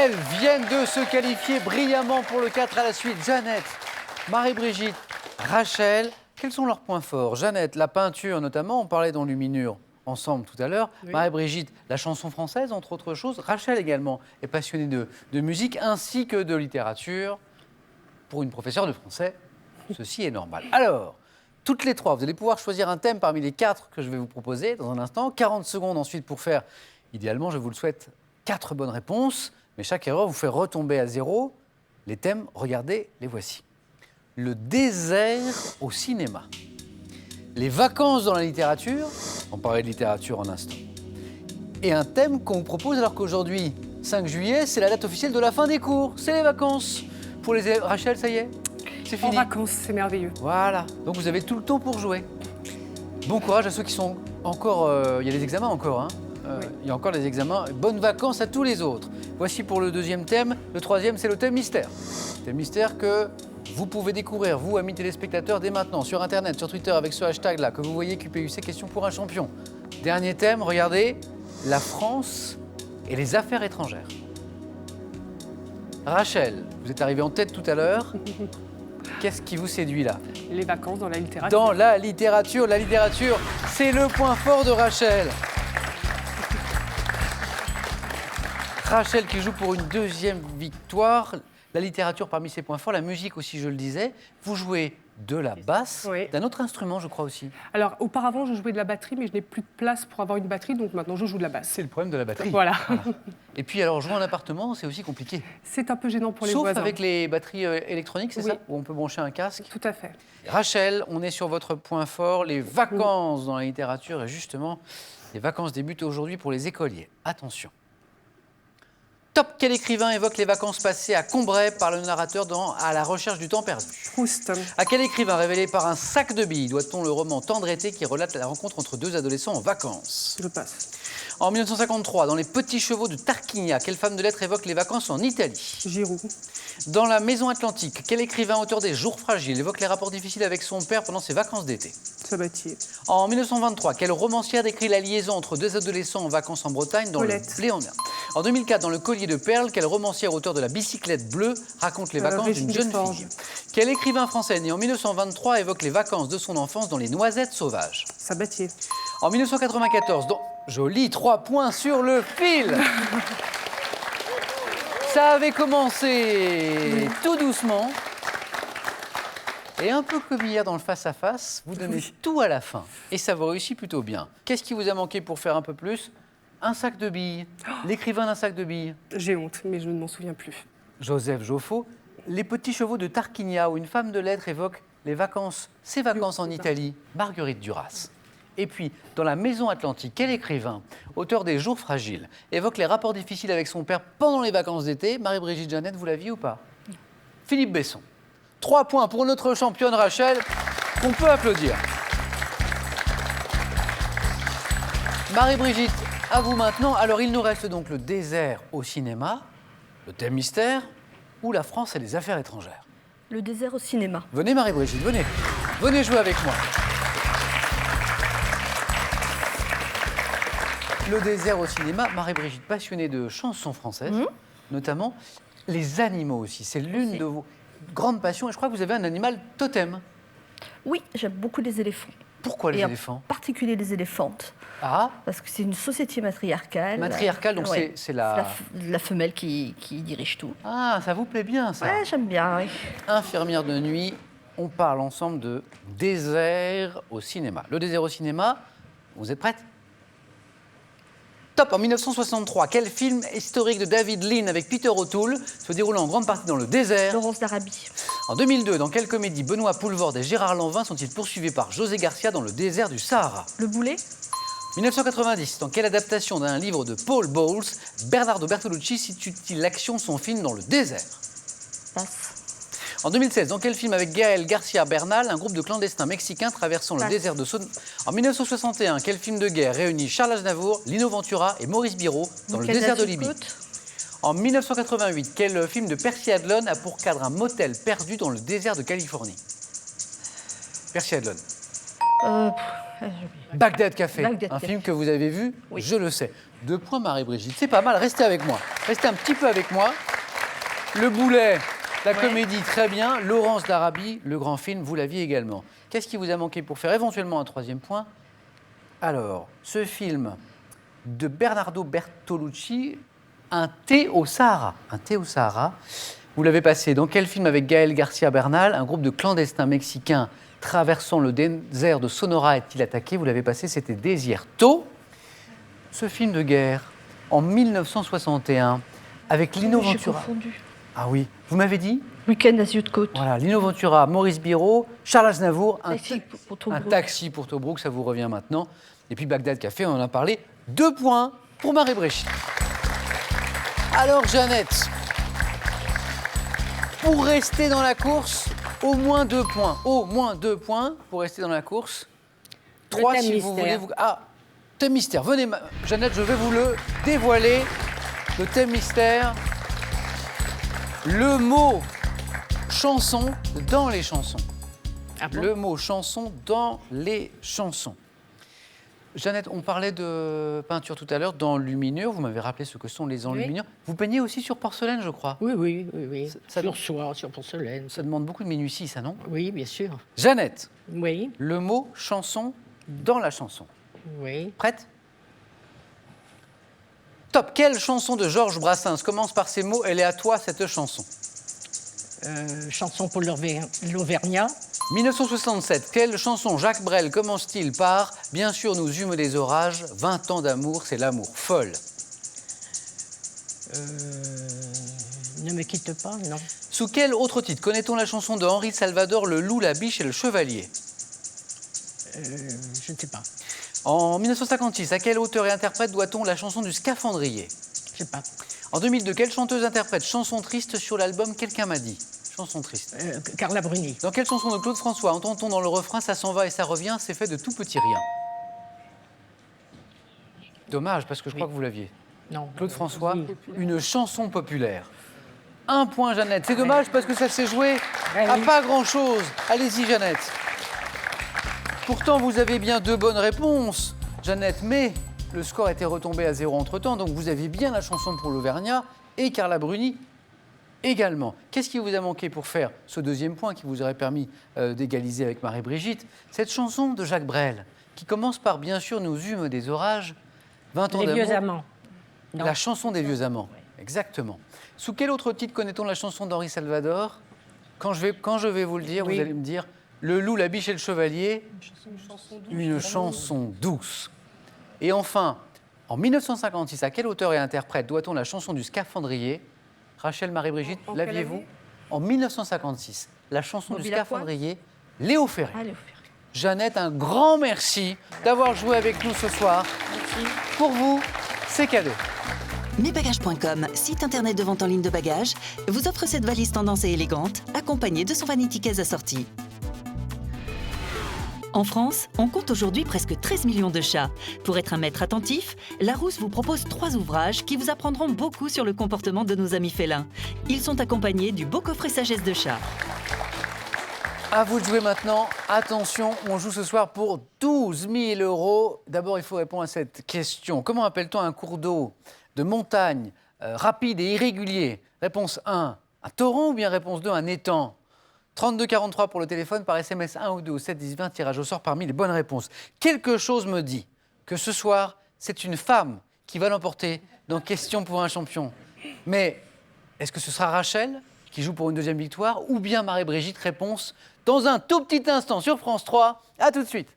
Elles viennent de se qualifier brillamment pour le 4 à la suite. Jeannette, Marie-Brigitte, Rachel, quels sont leurs points forts? Jeannette, la peinture notamment, on parlait d'enluminure ensemble tout à l'heure. Oui. Marie-Brigitte, la chanson française, entre autres choses. Rachel également est passionnée de musique ainsi que de littérature. Pour une professeure de français, ceci est normal. Alors, toutes les trois, vous allez pouvoir choisir un thème parmi les 4 que je vais vous proposer dans un instant. 40 secondes ensuite pour faire, idéalement, je vous le souhaite, 4 bonnes réponses. Mais chaque erreur vous fait retomber à 0. Les thèmes, regardez, les voici. Le désert au cinéma. Les vacances dans la littérature. On parlait de littérature en instant. Et un thème qu'on vous propose alors qu'aujourd'hui, 5 juillet, c'est la date officielle de la fin des cours. C'est les vacances. Pour les élèves, Rachel, ça y est, c'est fini. En vacances, c'est merveilleux. Voilà, donc vous avez tout le temps pour jouer. Bon courage à ceux qui sont encore... Il y a des examens encore, hein. Oui. Il y a encore des examens. Bonnes vacances à tous les autres. Voici pour le deuxième thème. Le troisième, c'est le thème mystère. Thème mystère que vous pouvez découvrir, vous, amis téléspectateurs, dès maintenant, sur Internet, sur Twitter, avec ce hashtag-là, que vous voyez QPUC, question pour un champion. Dernier thème, regardez, la France et les affaires étrangères. Rachel, vous êtes arrivée en tête tout à l'heure. Qu'est-ce qui vous séduit là? Les vacances dans la littérature. Dans la littérature, c'est le point fort de Rachel. Rachel qui joue pour une deuxième victoire. La littérature parmi ses points forts, la musique aussi, je le disais. Vous jouez de la basse, oui. D'un autre instrument, je crois aussi. Alors, auparavant, je jouais de la batterie, mais je n'ai plus de place pour avoir une batterie, donc maintenant, je joue de la basse. C'est le problème de la batterie. Voilà. Et puis, alors, jouer en appartement, c'est aussi compliqué. C'est un peu gênant pour les voisins. Sauf avec les batteries électroniques, c'est ça? Où on peut brancher un casque. Tout à fait. Rachel, on est sur votre point fort, les vacances dans la littérature. Et justement, les vacances débutent aujourd'hui pour les écoliers. Attention. Top, quel écrivain évoque les vacances passées à Combray par le narrateur dans À la recherche du temps perdu? Proust. À quel écrivain révélé par un sac de billes doit-on le roman Tendre été qui relate la rencontre entre 2 adolescents en vacances? Je passe. En 1953, dans Les Petits Chevaux de Tarquinia, quelle femme de lettres évoque les vacances en Italie? Giroud. Dans La Maison Atlantique, quel écrivain auteur des Jours fragiles évoque les rapports difficiles avec son père pendant ses vacances d'été? Sabatier. En 1923, quelle romancière décrit la liaison entre 2 adolescents en vacances en Bretagne dans Colette. Le Pléonien? En 2004, dans Le Collier de perles, quelle romancière auteur de La bicyclette bleue raconte les vacances d'une jeune fille? Quel écrivain français né en 1923 évoque les vacances de son enfance dans Les Noisettes sauvages? Sabatier. En 1994, joli 3 points sur le fil. Ça avait commencé tout doucement. Et un peu comme hier dans le face-à-face, vous donnez tout à la fin. Et ça vous réussit plutôt bien. Qu'est-ce qui vous a manqué pour faire un peu plus? Un sac de billes. L'écrivain d'un sac de billes. J'ai honte, mais je ne m'en souviens plus. Joseph Joffo. Les Petits Chevaux de Tarquinia, où une femme de lettres évoque les vacances, ses vacances en Italie. Marguerite Duras. Et puis, dans La Maison Atlantique, quel écrivain, auteur des Jours fragiles, évoque les rapports difficiles avec son père pendant les vacances d'été? Marie-Brigitte Jeannette, vous l'aviez ou pas? Philippe Besson. 3 points pour notre championne Rachel, qu'on peut applaudir. Marie-Brigitte, à vous maintenant. Alors, il nous reste donc le désert au cinéma, le thème mystère, ou la France et les affaires étrangères. Le désert au cinéma. Venez Marie-Brigitte, venez. Venez jouer avec moi. Le désert au cinéma, Marie-Brigitte, passionnée de chansons françaises, notamment les animaux aussi. C'est l'une de vos grandes passions et je crois que vous avez un animal totem. Oui, j'aime beaucoup les éléphants. Pourquoi les éléphants? En particulier les éléphantes. Ah. Parce que c'est une société matriarcale. Matriarcale, donc ouais, c'est la femelle qui dirige tout. Ah, ça vous plaît bien ça? Ouais, j'aime bien, oui. Infirmière de nuit, on parle ensemble de désert au cinéma. Le désert au cinéma, vous êtes prête? Top, en 1963, quel film historique de David Lean avec Peter O'Toole se déroule en grande partie dans le désert? Laurence d'Arabie. En 2002, dans quelle comédie Benoît Poelvoorde et Gérard Lanvin sont-ils poursuivis par José Garcia dans le désert du Sahara? Le Boulet. 1990, dans quelle adaptation d'un livre de Paul Bowles, Bernardo Bertolucci situe-t-il l'action de son film dans le désert? Passe. En 2016, dans quel film avec Gaël Garcia Bernal, un groupe de clandestins mexicains traversant le désert de Sonora? En 1961, quel film de guerre réunit Charles Aznavour, Lino Ventura et Maurice Biro dans le désert de Libye? En 1988, quel film de Percy Adlon a pour cadre un motel perdu dans le désert de Californie? Percy Adlon. Bagdad Café, Bagdad un Café. film que vous avez vu, Oui. je le sais. 2 points, Marie-Brigitte. C'est pas mal, restez avec moi. Restez un petit peu avec moi. Le Boulet, la comédie, très bien. Laurence d'Arabie, le grand film, vous l'aviez également. Qu'est-ce qui vous a manqué pour faire éventuellement un 3e point? Alors, ce film de Bernardo Bertolucci, Un thé au Sahara. Un thé au Sahara. Vous l'avez passé dans quel film avec Gaël Garcia Bernal? Un groupe de clandestins mexicains traversant le désert de Sonora est-il attaqué? Vous l'avez passé, c'était Desierto. Ce film de guerre, en 1961, avec Lino J'ai Ventura. confondu. Ah oui, vous m'avez dit? Week-end à Zuid-Côte. Voilà, Lino Ventura, Maurice Biro, Charles Aznavour, Pour un Tobruk. taxi pour Tobruk, ça vous revient maintenant. Et puis Bagdad Café, on en a parlé. 2 points pour Marie-Brigitte. Alors Jeannette, pour rester dans la course, au moins 2 points. Au moins 2 points pour rester dans la course. 3 thème si vous mystère. voulez. Ah, thème mystère. Venez, Jeannette, je vais vous le dévoiler. Le thème mystère. Le mot chanson dans les chansons. Ah bon? Le mot chanson dans les chansons. Jeannette, on parlait de peinture tout à l'heure dans luminure. Vous m'avez rappelé ce que sont les enluminures. Vous peignez aussi sur porcelaine, je crois. Oui. Ça- Sur soie, sur porcelaine. Ça demande beaucoup de minutie, ça, non? Oui, bien sûr. Jeannette, Oui, le mot chanson dans la chanson. oui. Prête? Top. Quelle chanson de Georges Brassens commence par ces mots? Elle est à toi, cette chanson. Chanson pour l'Auvergnat. 1967. Quelle chanson Jacques Brel commence-t-il par « Bien sûr, nous eûmes des orages, 20 ans d'amour, c'est l'amour folle ». Ne me quitte pas, non. Sous quel autre titre connaît-on la chanson de Henri Salvador, Le loup, la biche et le chevalier? Je ne sais pas. En 1956, à quel auteur et interprète doit-on la chanson du Scaphandrier? Je sais pas. En 2002, quelle chanteuse interprète Chanson triste sur l'album Quelqu'un m'a dit? Chanson triste. Carla Bruni. Dans quelle chanson de Claude François entend-on dans le refrain « Ça s'en va et ça revient, c'est fait de tout petit rien » Dommage, parce que je crois que vous l'aviez. Non. Claude François, Oui. une chanson populaire. 1 point, Jeannette. C'est dommage parce que ça s'est joué à oui. pas grand-chose. Allez-y, Jeannette. Pourtant, vous avez bien 2 bonnes réponses, Jeannette, mais le score était retombé à 0 entre-temps, donc vous aviez bien la chanson pour l'Auvergnat et Carla Bruni également. Qu'est-ce qui vous a manqué pour faire ce 2e point qui vous aurait permis d'égaliser avec Marie-Brigitte? Cette chanson de Jacques Brel, qui commence par « Bien sûr, nous eûmes des orages, 20 ans Les d'amour ». vieux amants. Non. La chanson des vieux amants, exactement. Sous quel autre titre connaît-on la chanson d'Henri Salvador? Quand je vais vous le dire, Oui. vous allez me dire Le loup, la biche et le chevalier, une chanson douce. Et enfin, en 1956, à quel auteur et interprète doit-on la chanson du Scaphandrier? Rachel, Marie-Brigitte, En quelle l'aviez-vous? année En 1956, la chanson du Mobile à poil Scaphandrier, Léo Ferré. Allez, au fer. Jeannette, un grand merci d'avoir joué avec nous ce soir. Pour vous, c'est cadeau. Mesbagages.com, site internet de vente en ligne de bagages, vous offre cette valise tendance et élégante, accompagnée de son vanity case assorti. En France, on compte aujourd'hui presque 13 millions de chats. Pour être un maître attentif, Larousse vous propose 3 ouvrages qui vous apprendront beaucoup sur le comportement de nos amis félins. Ils sont accompagnés du beau coffret sagesse de chat. À vous de jouer maintenant. Attention, on joue ce soir pour 12 000 €. D'abord, il faut répondre à cette question. Comment appelle-t-on un cours d'eau de montagne rapide et irrégulier? Réponse 1, un torrent ou bien réponse 2, un étang? 32 43 pour le téléphone, par SMS 1 ou 2 au 7 10 20, tirage au sort parmi les bonnes réponses. Quelque chose me dit que ce soir, c'est une femme qui va l'emporter dans Question pour un champion. Mais est-ce que ce sera Rachel qui joue pour une 2e victoire ou bien Marie-Brigitte? Réponse dans un tout petit instant sur France 3. À tout de suite.